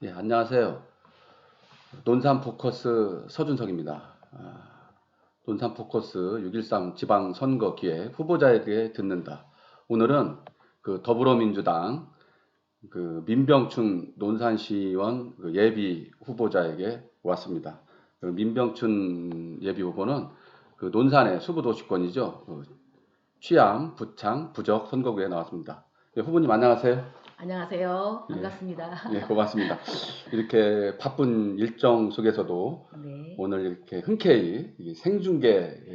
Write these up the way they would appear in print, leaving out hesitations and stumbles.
예, 안녕하세요. 논산 포커스 서준석입니다. 논산 포커스 6.13 지방선거 기획 후보자에게 듣는다. 오늘은 그 더불어민주당 그 민병춘 논산시의원 그 예비 후보자에게 왔습니다. 그 민병춘 예비 후보는 그 논산의 수부도시권이죠. 그 취암, 부창, 부적 선거구에 나왔습니다. 예, 후보님 안녕하세요. 안녕하세요. 예, 반갑습니다. 예, 고맙습니다. 이렇게 바쁜 일정 속에서도 네. 오늘 이렇게 흔쾌히 이 생중계,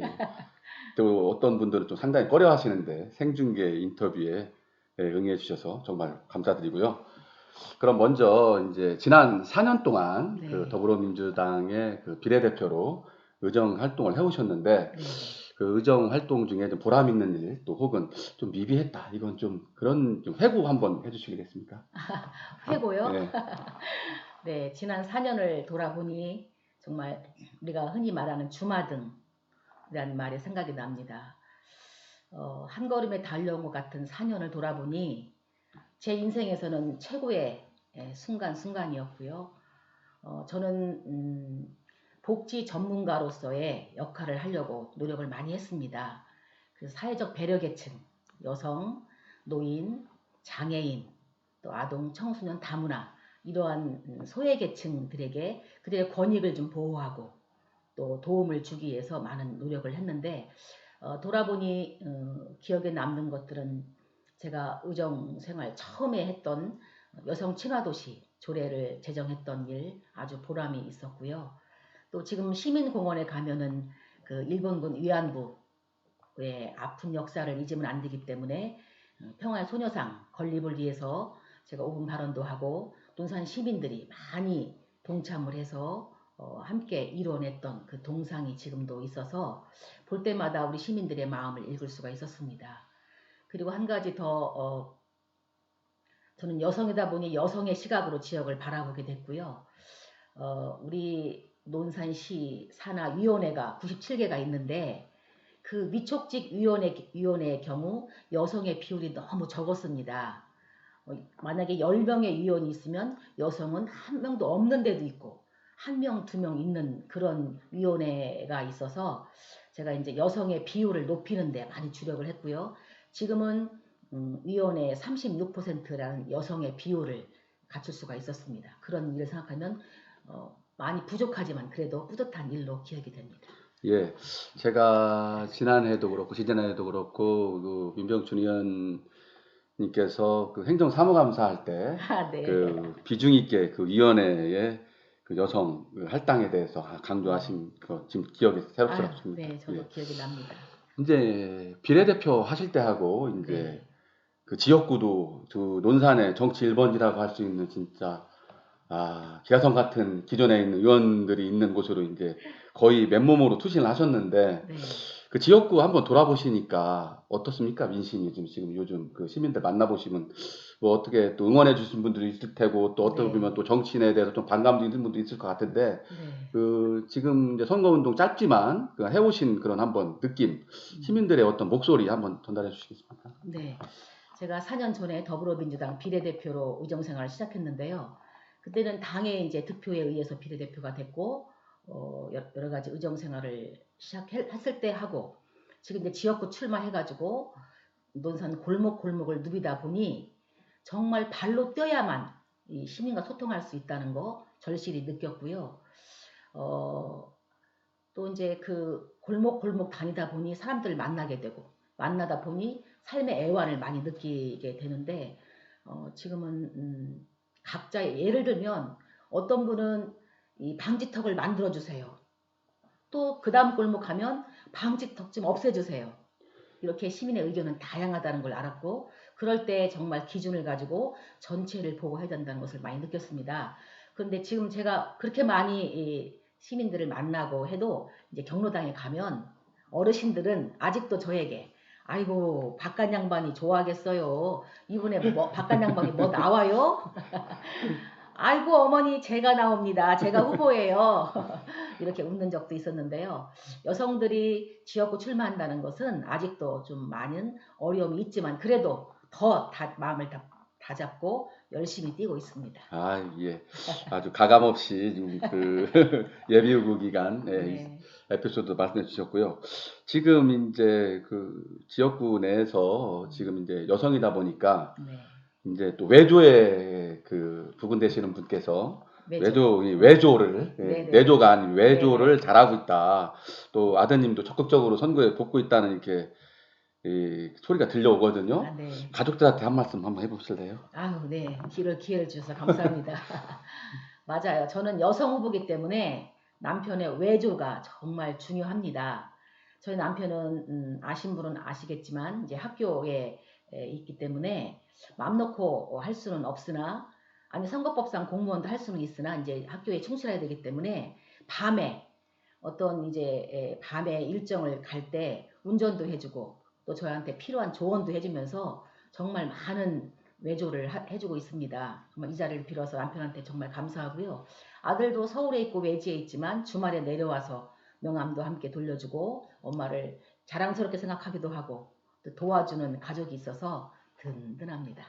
또 어떤 분들은 좀 상당히 꺼려 하시는데 생중계 인터뷰에 응해 주셔서 정말 감사드리고요. 그럼 먼저 이제 지난 4년 동안 그 네. 더불어민주당의 그 비례대표로 의정 활동을 해오셨는데 네. 그 의정 활동 중에 좀 보람 있는 일, 또 혹은 좀 미비했다, 이건 좀 그런 좀 회고 한번 해주시겠습니까? 회고요? 네, 네. 지난 4년을 돌아보니 정말 우리가 흔히 말하는 주마등이라는 말이 생각이 납니다. 한 걸음에 달려온 것 같은 4년을 돌아보니 제 인생에서는 최고의 순간순간이었고요. 저는 복지 전문가로서의 역할을 하려고 노력을 많이 했습니다. 그 사회적 배려계층, 여성, 노인, 장애인, 또 아동, 청소년, 다문화 이러한 소외계층들에게 그들의 권익을 좀 보호하고 또 도움을 주기 위해서 많은 노력을 했는데 돌아보니 기억에 남는 것들은 제가 의정 생활 처음에 했던 여성 친화도시 조례를 제정했던 일 아주 보람이 있었고요. 또 지금 시민공원에 가면은 그 일본군 위안부의 아픈 역사를 잊으면 안 되기 때문에 평화의 소녀상 건립을 위해서 제가 5분 발언도 하고 논산 시민들이 많이 동참을 해서 함께 이뤄냈던 그 동상이 지금도 있어서 볼 때마다 우리 시민들의 마음을 읽을 수가 있었습니다. 그리고 한 가지 더 저는 여성이다 보니 여성의 시각으로 지역을 바라보게 됐고요. 우리 논산시 산하위원회가 97개가 있는데 그 위촉직 위원회의 경우 여성의 비율이 너무 적었습니다. 만약에 10명의 위원이 있으면 여성은 한 명도 없는 데도 있고 한 명, 두 명 있는 그런 위원회가 있어서 제가 이제 여성의 비율을 높이는 데 많이 주력을 했고요. 지금은 위원회 36%라는 여성의 비율을 갖출 수가 있었습니다. 그런 일을 생각하면 많이 부족하지만 그래도 뿌듯한 일로 기억이 됩니다. 예, 제가 지난해도 그렇고 지난해도 그렇고 그 민병춘 의원님께서 그 행정사무감사 할 때 아, 네. 그 비중 있게 그 위원회의 그 여성 그 할당에 대해서 네. 강조하신 거 지금 기억이 아유, 새록새록습니다. 네, 저도 예. 기억이 납니다. 이제 비례대표 하실 때 하고 이제 네. 그 지역구도 그 논산의 정치 1번지라고 할 수 있는 진짜 기가성 같은 기존에 있는 의원들이 있는 곳으로 이제 거의 맨몸으로 투신을 하셨는데 네. 그 지역구 한번 돌아보시니까 어떻습니까? 민심이 지금 요즘 그 시민들 만나보시면 뭐 어떻게 또 응원해 주신 분들이 있을 테고 또 어떻게 보면 네. 또 정치인에 대해서 좀 반감도 있는 분도 있을 것 같은데 네. 그 지금 이제 선거운동 짧지만 그 해오신 그런 한번 느낌 음, 시민들의 어떤 목소리 한번 전달해 주시겠습니까? 네. 제가 4년 전에 더불어민주당 비례대표로 의정생활을 시작했는데요. 그때는 당의 이제 득표에 의해서 비례대표가 됐고, 여러 가지 의정생활을 시작했을 때 하고, 지금 이제 지역구 출마해가지고 논산 골목골목을 누비다 보니 정말 발로 뛰어야만 이 시민과 소통할 수 있다는 거 절실히 느꼈고요. 어, 또 이제 그 골목골목 다니다 보니 사람들을 만나게 되고 만나다 보니 삶의 애환을 많이 느끼게 되는데 지금은 각자 예를 들면 어떤 분은 이 방지턱을 만들어 주세요. 또 그 다음 골목 가면 방지턱 좀 없애주세요. 이렇게 시민의 의견은 다양하다는 걸 알았고 그럴 때 정말 기준을 가지고 전체를 보고 해야 된다는 것을 많이 느꼈습니다. 그런데 지금 제가 그렇게 많이 시민들을 만나고 해도 이제 경로당에 가면 어르신들은 아직도 저에게 아이고 바깥 양반이 좋아하겠어요. 이번에 뭐 바깥 양반이 뭐 나와요? 아이고 어머니 제가 나옵니다. 제가 후보예요. 이렇게 웃는 적도 있었는데요. 여성들이 지역구 출마한다는 것은 아직도 좀 많은 어려움이 있지만 그래도 더 마음을 다잡고 열심히 뛰고 있습니다. 아, 예. 아주 가감 없이 지금 그 예비후보 기간 네, 에피소드 말씀해 주셨고요. 지금 이제 그 지역구 내에서 지금 이제 여성이다 보니까 네, 이제 또 외조에 그 부분되시는 분께서 매조. 이 외조를 네네. 내조가 아닌 외조를 네네. 잘하고 있다. 또 아드님도 적극적으로 선거에 돕고 있다는 이렇게 소리가 들려오거든요. 아, 네. 가족들한테 한 말씀 한번 해보실래요? 아유, 네. 기회를 주셔서 감사합니다. 맞아요. 저는 여성 후보기 때문에 남편의 외조가 정말 중요합니다. 저희 남편은 아신 분은 아시겠지만 이제 학교에 있기 때문에 마음 놓고 할 수는 없으나 아니 선거법상 공무원도 할 수는 있으나 이제 학교에 충실해야 되기 때문에 밤에 어떤 이제 밤에 일정을 갈 때 운전도 해주고 또 저한테 필요한 조언도 해주면서 정말 많은 외조를 해주고 있습니다. 정말 이 자리를 빌어서 남편한테 정말 감사하고요. 아들도 서울에 있고 외지에 있지만 주말에 내려와서 명함도 함께 돌려주고 엄마를 자랑스럽게 생각하기도 하고 또 도와주는 가족이 있어서 든든합니다.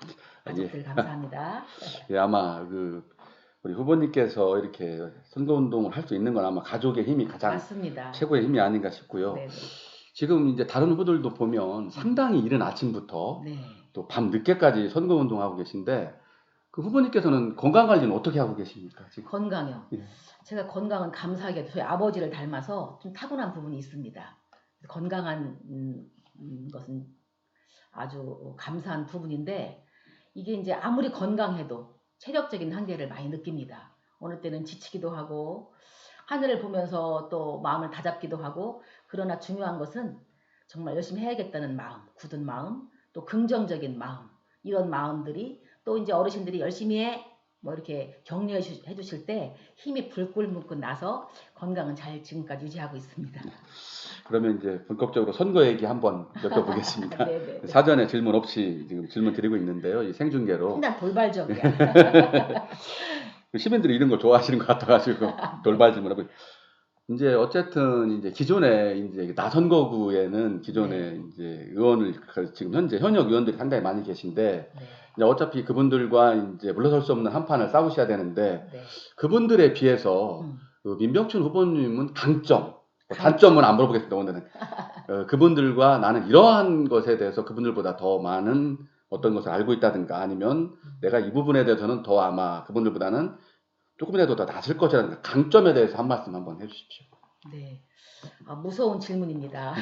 예. 가족들 감사합니다. 예, 아마 우리 후보님께서 이렇게 선거운동을 할 수 있는 건 아마 가족의 힘이 가장 맞습니다. 최고의 힘이 아닌가 싶고요. 네네. 지금 이제 다른 후보들도 보면 상당히 이른 아침부터 네. 또 밤 늦게까지 선거운동하고 계신데 그 후보님께서는 건강 관리는 어떻게 하고 계십니까? 지금? 건강요. 예. 제가 건강은 감사하게도 저희 아버지를 닮아서 좀 타고난 부분이 있습니다. 건강한 것은 아주 감사한 부분인데 이게 이제 아무리 건강해도 체력적인 한계를 많이 느낍니다. 어느 때는 지치기도 하고 하늘을 보면서 또 마음을 다잡기도 하고 그러나 중요한 것은 정말 열심히 해야겠다는 마음, 굳은 마음, 또 긍정적인 마음 이런 마음들이 또 이제 어르신들이 열심히 해 뭐 이렇게 격려해 주실 때 힘이 불끈불끈 나서 건강은 잘 지금까지 유지하고 있습니다. 그러면 이제 본격적으로 선거 얘기 한번 여쭤보겠습니다. 네네. 사전에 질문 없이 지금 질문 드리고 있는데요. 이 생중계로 맨날 돌발적이야. 시민들이 이런 거 좋아하시는 것 같아가지고 돌발 질문하고 이제 어쨌든 이제 기존에 이제 나선거구에는 기존에 네. 이제 의원을 지금 현재 현역 의원들이 상당히 많이 계신데 네. 이제 어차피 그분들과 이제 물러설 수 없는 한판을 싸우셔야 되는데 네. 그분들에 비해서 음. 그 민병춘 후보님은 강점, 강점. 단점은 안 물어보겠습니다. 오늘은 그분들과 나는 이러한 것에 대해서 그분들보다 더 많은 어떤 것을 알고 있다든가 아니면 내가 이 부분에 대해서는 더 아마 그분들보다는 조금이라도 더 낫을 것이라는 강점에 대해서 한 말씀 한번 해주십시오. 네. 무서운 질문입니다.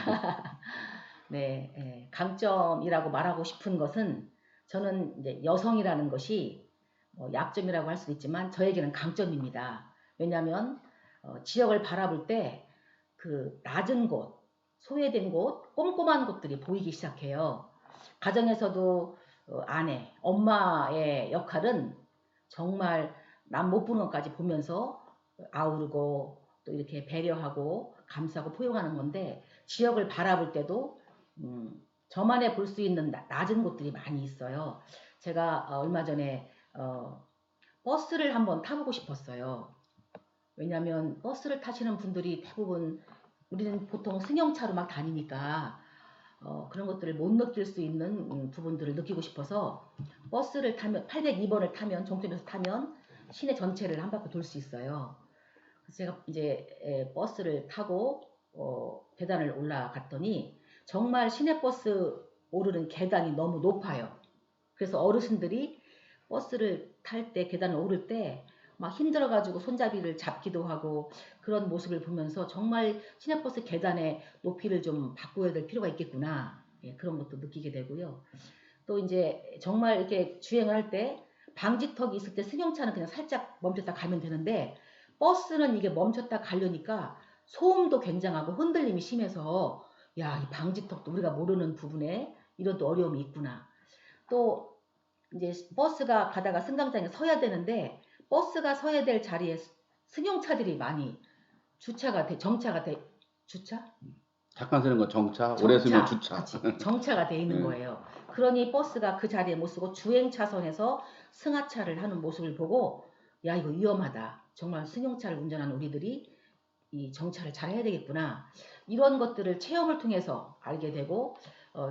네, 강점이라고 말하고 싶은 것은 저는 이제 여성이라는 것이 약점이라고 할 수도 있지만 저에게는 강점입니다. 왜냐하면 지역을 바라볼 때 그 낮은 곳, 소외된 곳, 꼼꼼한 곳들이 보이기 시작해요. 가정에서도 아내, 엄마의 역할은 정말 남 못 보는 것까지 보면서 아우르고 또 이렇게 배려하고 감싸고 포용하는 건데 지역을 바라볼 때도 저만의 볼 수 있는 낮은 곳들이 많이 있어요. 제가 얼마 전에 버스를 한번 타보고 싶었어요. 왜냐하면 버스를 타시는 분들이 대부분 우리는 보통 승용차로 막 다니니까 그런 것들을 못 느낄 수 있는 부분들을 느끼고 싶어서 버스를 타면 802번을 타면 종점에서 타면 시내 전체를 한 바퀴 돌 수 있어요. 그래서 제가 이제 버스를 타고 계단을 올라갔더니 정말 시내버스 오르는 계단이 너무 높아요. 그래서 어르신들이 버스를 탈 때 계단을 오를 때 막 힘들어가지고 손잡이를 잡기도 하고 그런 모습을 보면서 정말 시내버스 계단의 높이를 좀 바꿔야 될 필요가 있겠구나. 예, 그런 것도 느끼게 되고요. 또 이제 정말 이렇게 주행을 할 때 방지턱이 있을 때 승용차는 그냥 살짝 멈췄다 가면 되는데 버스는 이게 멈췄다 가려니까 소음도 굉장하고 흔들림이 심해서 야, 이 방지턱도 우리가 모르는 부분에 이런 또 어려움이 있구나. 또 이제 버스가 가다가 승강장에 서야 되는데 버스가 서야 될 자리에 승용차들이 많이 정차가 돼 주차? 잠깐 쓰는 건 정차, 오래 쓰면 주차. 그치. 정차가 돼 있는 거예요. 그러니 버스가 그 자리에 못 쓰고 주행 차선에서 승하차를 하는 모습을 보고 야 이거 위험하다. 정말 승용차를 운전하는 우리들이 이 정차를 잘 해야 되겠구나. 이런 것들을 체험을 통해서 알게 되고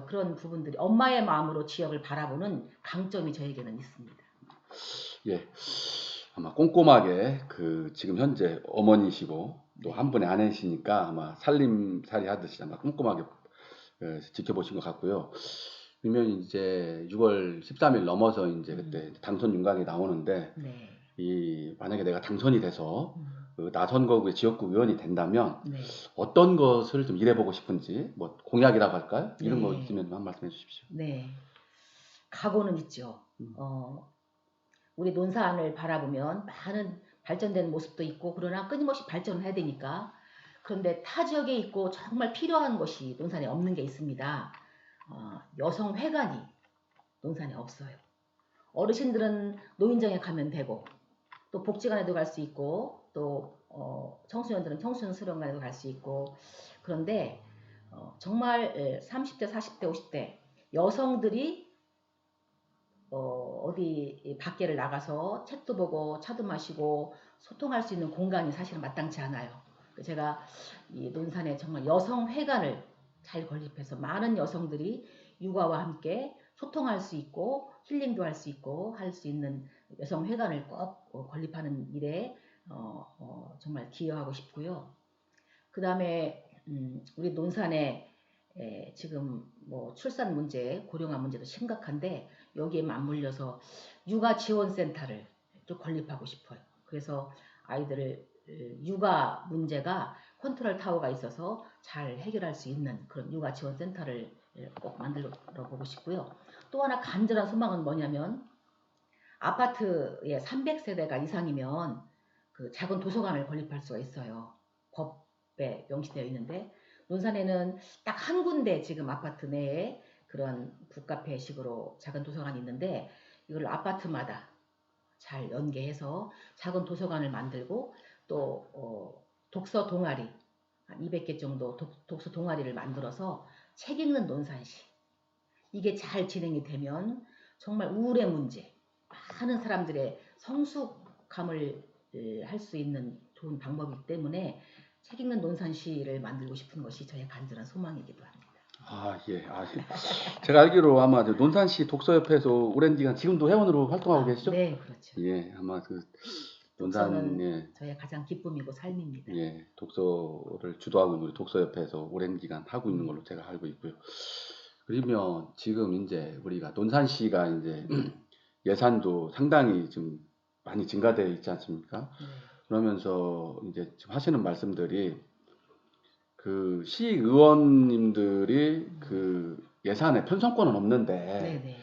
그런 부분들이 엄마의 마음으로 지역을 바라보는 강점이 저에게는 있습니다. 예. 아마 꼼꼼하게 지금 현재 어머니시고 또 한 분의 아내시니까 아마 살림살이 하듯이 아마 꼼꼼하게 지켜보신 것 같고요. 그러면 이제 6월 13일 넘어서 이제 그때 당선 윤곽이 나오는데 네. 만약에 내가 당선이 돼서 나 선거구의 지역구 의원이 된다면 네. 어떤 것을 좀 일해보고 싶은지 뭐 공약이라고 할까요? 이런 거 네. 있으면 한 말씀해 주십시오. 네. 각오는 있죠. 우리 논산을 바라보면 많은 발전된 모습도 있고 그러나 끊임없이 발전을 해야 되니까 그런데 타 지역에 있고 정말 필요한 것이 논산에 없는 게 있습니다. 여성회관이 논산에 없어요. 어르신들은 노인정에 가면 되고 또 복지관에도 갈 수 있고 또 청소년들은 청소년 수련관에도 갈 수 있고 그런데 정말 30대, 40대, 50대 여성들이 어디 밖에를 나가서 책도 보고 차도 마시고 소통할 수 있는 공간이 사실은 마땅치 않아요. 제가 이 논산에 정말 여성회관을 잘 건립해서 많은 여성들이 육아와 함께 소통할 수 있고 힐링도 할 수 있고 할 수 있는 여성회관을 꼭 건립하는 일에 정말 기여하고 싶고요. 그 다음에 우리 논산에 지금 뭐 출산 문제, 고령화 문제도 심각한데 여기에 맞물려서 육아 지원센터를 좀 건립하고 싶어요. 그래서 아이들을 육아 문제가 컨트롤 타워가 있어서 잘 해결할 수 있는 그런 육아 지원센터를 꼭 만들어 보고 싶고요. 또 하나 간절한 소망은 뭐냐면 아파트에 300세대가 이상이면 그 작은 도서관을 건립할 수가 있어요. 법에 명시되어 있는데 논산에는 딱 한 군데 지금 아파트 내에 그런 북카페식으로 작은 도서관이 있는데 이걸 아파트마다 잘 연계해서 작은 도서관을 만들고 또 독서 동아리 한 200개 정도 독서 동아리를 만들어서 책 읽는 논산시 이게 잘 진행이 되면 정말 우울의 문제 많은 사람들의 성숙함을 할 수 있는 좋은 방법이기 때문에 책 읽는 논산시를 만들고 싶은 것이 저의 간절한 소망이기도 합니다. 예. 제가 알기로 아마 논산시 독서협회에서 오랜 기간 지금도 회원으로 활동하고 계시죠? 네, 그렇죠. 예, 아마 독서는 논산에 저의 가장 기쁨이고 삶입니다. 예, 독서를 주도하고 있는 우리 독서협회에서 오랜 기간 하고 있는 걸로 제가 알고 있고요. 그러면 지금 이제 우리가 논산시가 이제 예산도 상당히 좀 많이 증가되어 있지 않습니까? 그러면서 이제 지금 하시는 말씀들이 그 시의원님들이 그 예산에 편성권은 없는데 네네.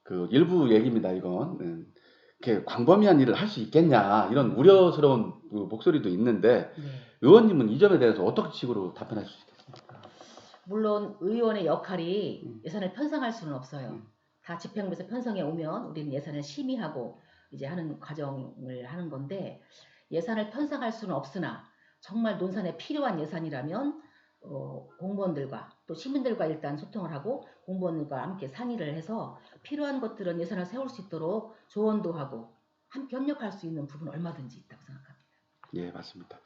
그 일부 얘기입니다, 이건. 이렇게 광범위한 일을 할 수 있겠냐 이런 우려스러운 그 목소리도 있는데 네. 의원님은 이 점에 대해서 어떤 식으로 답변할 수 있겠습니까? 물론 의원의 역할이 예산을 편성할 수는 없어요. 다 집행부에서 편성해 오면 우리는 예산을 심의하고 이제 하는 과정을 하는 건데 예산을 편성할 수는 없으나 정말 논산에 필요한 예산이라면 공무원들과 또 시민들과 일단 소통을 하고 공무원들과 함께 상의를 해서 필요한 것들은 예산을 세울 수 있도록 조언도 하고 함께 협력할 수 있는 부분은 얼마든지 있다고 생각합니다. 예, 맞습니다.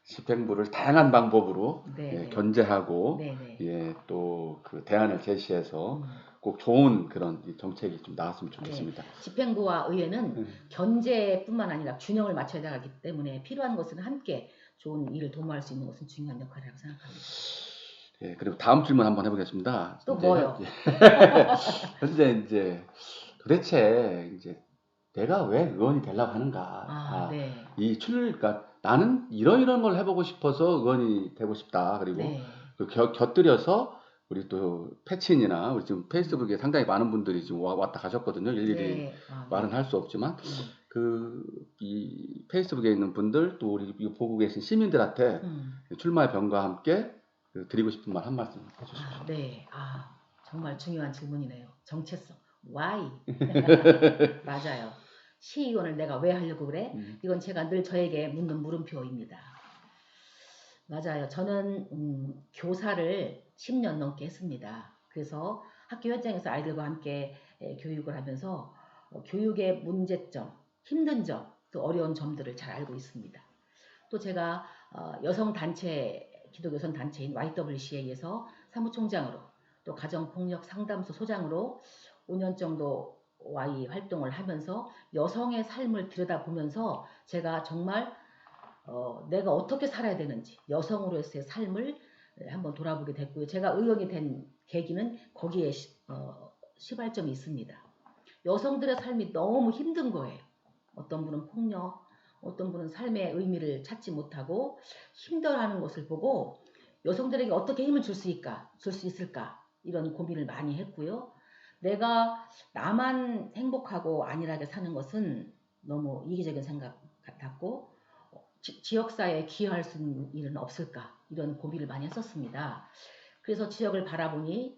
집행부를 다양한 방법으로 네. 견제하고 네네. 예, 또 그 대안을 제시해서 꼭 좋은 그런 정책이 좀 나왔으면 좋겠습니다. 집행부와 의회는 견제뿐만 아니라 균형을 맞춰야 하기 때문에 필요한 것은 함께 좋은 일을 도모할 수 있는 것은 중요한 역할이라고 생각합니다. 예, 그리고 다음 질문 한번 해보겠습니다. 또 뭐요? 현재 이제 도대체 이제 내가 왜 의원이 되려고 하는가? 네. 그러니까 나는 이런 걸 해보고 싶어서 의원이 되고 싶다. 그리고 네. 곁들여서 우리 또 패친이나 우리 지금 페이스북에 상당히 많은 분들이 지금 왔다 가셨거든요. 일일이 말은 할 수 없지만 이 페이스북에 있는 분들 또 우리 이거 보고 계신 시민들한테 출마의 변과 함께 드리고 싶은 말 한 말씀 해주십시오. 네. 정말 중요한 질문이네요. 정체성. Why? 맞아요. 시의원을 내가 왜 하려고 그래? 이건 제가 늘 저에게 묻는 물음표입니다. 맞아요. 저는 교사를 10년 넘게 했습니다. 그래서 학교 현장에서 아이들과 함께 교육을 하면서 교육의 문제점, 힘든 점, 또 어려운 점들을 잘 알고 있습니다. 또 제가 여성단체, 기독여성 단체인 YWCA에서 사무총장으로 또 가정폭력 상담소 소장으로 5년 정도 Y 활동을 하면서 여성의 삶을 들여다보면서 제가 정말 내가 어떻게 살아야 되는지 여성으로서의 삶을 한번 돌아보게 됐고요. 제가 의원이 된 계기는 거기에 시발점이 있습니다. 여성들의 삶이 너무 힘든 거예요. 어떤 분은 폭력, 어떤 분은 삶의 의미를 찾지 못하고 힘들어하는 것을 보고 여성들에게 어떻게 힘을 줄 수 있을까 이런 고민을 많이 했고요. 내가 나만 행복하고 안일하게 사는 것은 너무 이기적인 생각 같았고 지역사회에 기여할 수 있는 일은 없을까 이런 고민을 많이 했었습니다. 그래서 지역을 바라보니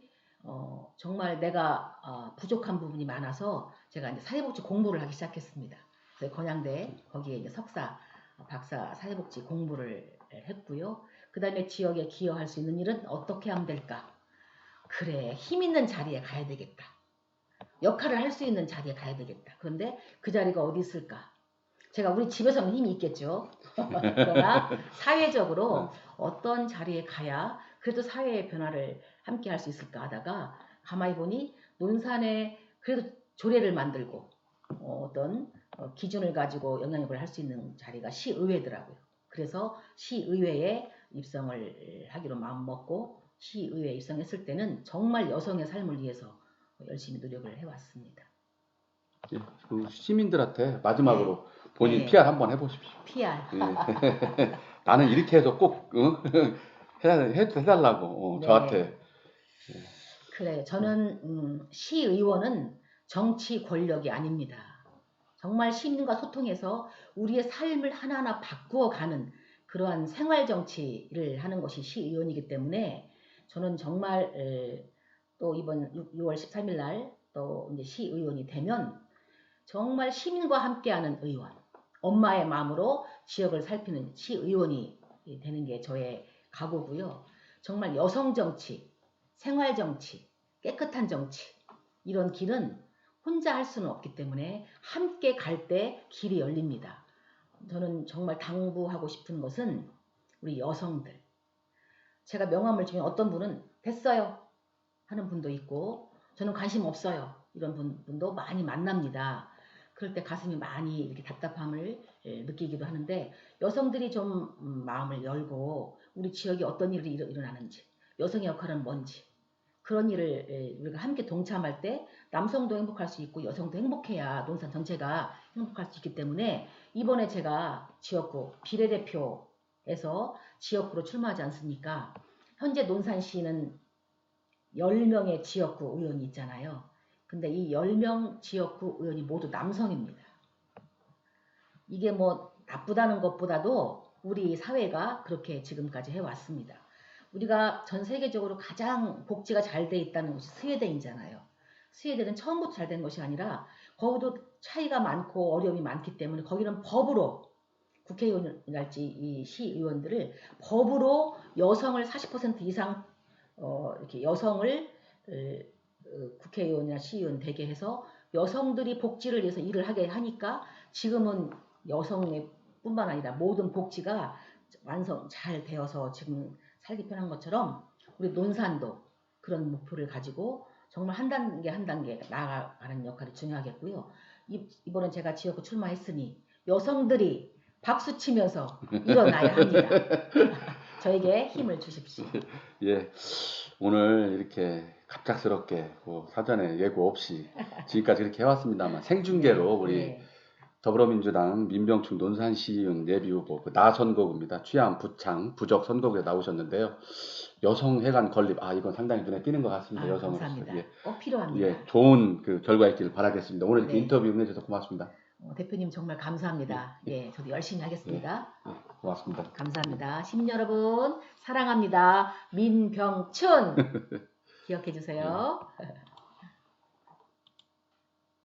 정말 내가 부족한 부분이 많아서 제가 이제 사회복지 공부를 하기 시작했습니다. 그래서 건양대 거기에 이제 석사, 박사 사회복지 공부를 했고요. 그 다음에 지역에 기여할 수 있는 일은 어떻게 하면 될까? 그래, 힘 있는 자리에 가야 되겠다. 역할을 할 수 있는 자리에 가야 되겠다. 그런데 그 자리가 어디 있을까? 제가 우리 집에서는 힘이 있겠죠. 그러나 사회적으로 어떤 자리에 가야 그래도 사회의 변화를 함께 할 수 있을까 하다가 가만히 보니 논산에 그래도 조례를 만들고 어떤 기준을 가지고 영향력을 할 수 있는 자리가 시의회더라고요. 그래서 시의회에 입성을 하기로 마음먹고 시의회에 입성했을 때는 정말 여성의 삶을 위해서 열심히 노력을 해왔습니다. 예, 그 시민들한테 마지막으로 본인 네. PR 한번 해보십시오. PR. 예. 나는 이렇게 해서 꼭 해달라고 네. 저한테. 그래, 저는 시의원은 정치 권력이 아닙니다. 정말 시민과 소통해서 우리의 삶을 하나하나 바꾸어가는 그러한 생활 정치를 하는 것이 시의원이기 때문에 저는 정말 또 이번 6월 13일 날 또 이제 시의원이 되면 정말 시민과 함께하는 의원, 엄마의 마음으로 지역을 살피는 시의원이 되는 게 저의 각오고요. 정말 여성 정치, 생활 정치, 깨끗한 정치 이런 길은 혼자 할 수는 없기 때문에 함께 갈 때 길이 열립니다. 저는 정말 당부하고 싶은 것은 우리 여성들. 제가 명함을 주면 어떤 분은 됐어요 하는 분도 있고 저는 관심 없어요 이런 분도 많이 만납니다. 그럴 때 가슴이 많이 이렇게 답답함을 느끼기도 하는데 여성들이 좀 마음을 열고 우리 지역에 어떤 일이 일어나는지 여성의 역할은 뭔지 그런 일을 우리가 함께 동참할 때 남성도 행복할 수 있고 여성도 행복해야 논산 전체가 행복할 수 있기 때문에 이번에 제가 지역구 비례대표에서 지역구로 출마하지 않습니까? 현재 논산시는 10명의 지역구 의원이 있잖아요. 근데 이 10명 지역구 의원이 모두 남성입니다. 이게 뭐 나쁘다는 것보다도 우리 사회가 그렇게 지금까지 해왔습니다. 우리가 전 세계적으로 가장 복지가 잘 돼 있다는 곳이 스웨덴이잖아요. 스웨덴은 처음부터 잘 된 것이 아니라 거기도 차이가 많고 어려움이 많기 때문에 거기는 법으로 국회의원이랄지 이 시의원들을 법으로 여성을 40% 이상 이렇게 여성을 국회의원이나 시의원 되게 해서 여성들이 복지를 위해서 일을 하게 하니까 지금은 여성의 뿐만 아니라 모든 복지가 완성 잘 되어서 지금 살기 편한 것처럼 우리 논산도 그런 목표를 가지고 정말 한 단계 한 단계 나아가는 역할이 중요하겠고요. 이번엔 제가 지역구 출마했으니 여성들이 박수 치면서 일어나야 합니다. 저에게 힘을 주십시오. 예, 오늘 이렇게 갑작스럽게 사전에 예고 없이 지금까지 이렇게 해왔습니다만 생중계로 우리 더불어민주당 민병충 논산시의원 예비후보 나 선거구입니다. 취암, 부창, 부적 선거구에 나오셨는데요. 여성회관 건립, 이건 상당히 눈에 띄는 것 같습니다. 여성으로서. 감사합니다. 예, 꼭 필요합니다. 예, 좋은 그 결과 있기를 바라겠습니다. 오늘 이렇게 네. 인터뷰 응해주셔서 고맙습니다. 대표님 정말 감사합니다. 예, 저도 열심히 하겠습니다. 고맙습니다. 감사합니다. 시민 여러분 사랑합니다. 민병춘 기억해 주세요.